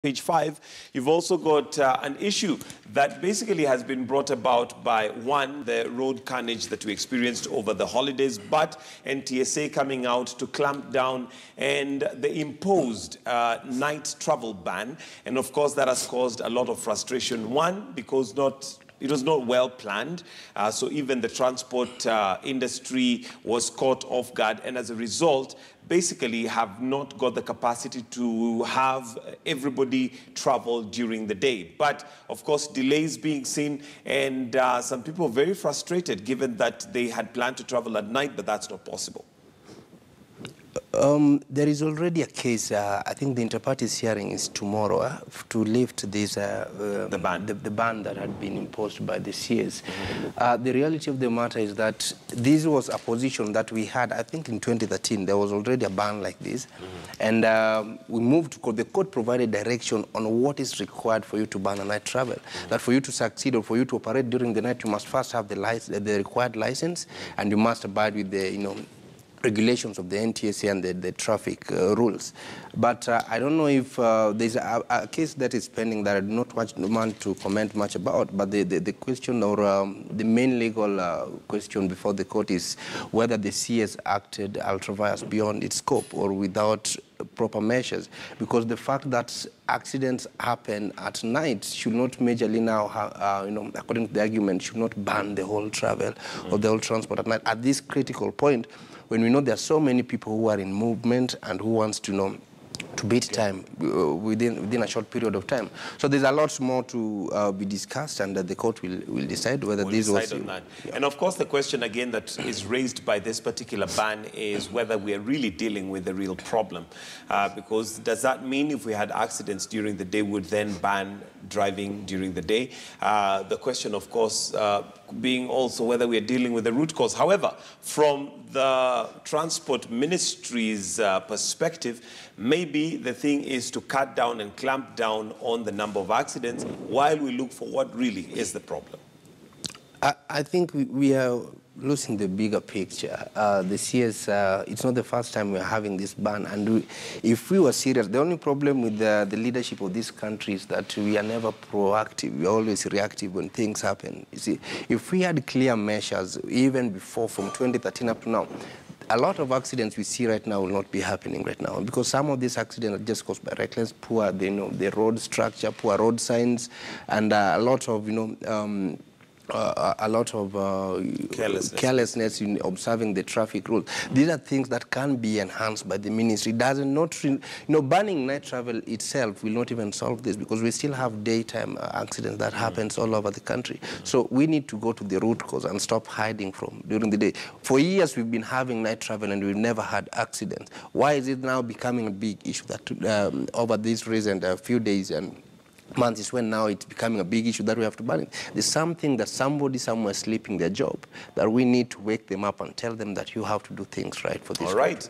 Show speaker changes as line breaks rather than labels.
Page 5, you've also got an issue that basically has been brought about by, one, the road carnage that we experienced over the holidays, but NTSA coming out to clamp down and the imposed night travel ban. And of course, that has caused a lot of frustration. One, because it was not well planned, so even the transport industry was caught off guard, and as a result, basically have not got the capacity to have everybody travel during the day. But of course, delays being seen, and some people are very frustrated given that they had planned to travel at night, but that's not possible.
There is already a case, I think the inter-parties hearing is tomorrow, to lift this, the ban that had been imposed by the CS. The reality of the matter is that this was a position that we had, I think in 2013, there was already a ban like this. And we moved to court. The court provided direction on what is required for you to ban a night travel. That for you to succeed or for you to operate during the night, you must first have the required license, and you must abide with the, regulations of the NTSA and the traffic rules. But I don't know if there's a case that is pending that I do not want to comment much about, but the question or the main legal question before the court is whether the CS acted ultra-vires beyond its scope or without proper measures, because the fact that accidents happen at night should not majorly now, according to the argument, should not ban the whole travel or the whole transport at night. At this critical point, when we know there are so many people who are in movement and who wants to beat time within a short period of time. So there's a lot more to be discussed, and the court will decide whether this was...
on that. Yeah. And of course, the question again that is raised by this particular ban is whether we are really dealing with the real problem. Because does that mean if we had accidents during the day, would then ban driving during the day? The question, of course, being also whether we are dealing with the root cause. However, from the Transport Ministry's perspective, maybe the thing is to cut down and clamp down on the number of accidents while we look for what really is the problem.
I think we are losing the bigger picture. The CS, it's not the first time we're having this ban, and if we were serious, the only problem with the leadership of this country is that we are never proactive. We're always reactive when things happen. You see, if we had clear measures, even before, from 2013 up to now, a lot of accidents we see right now will not be happening right now, because some of these accidents are just caused by reckless, poor, the road structure, poor road signs, and a lot of, carelessness in observing the traffic rules. These are things that can be enhanced by the ministry. Banning night travel itself will not even solve this, because we still have daytime accidents that happens all over the country. So we need to go to the root cause and stop hiding from during the day. For years we've been having night travel and we've never had accidents. Why is it now becoming a big issue that over these recent few days and months is when now it's becoming a big issue that we have to ban it? There's something that somebody somewhere sleeping their job, that we need to wake them up and tell them that you have to do things right for this.
All right.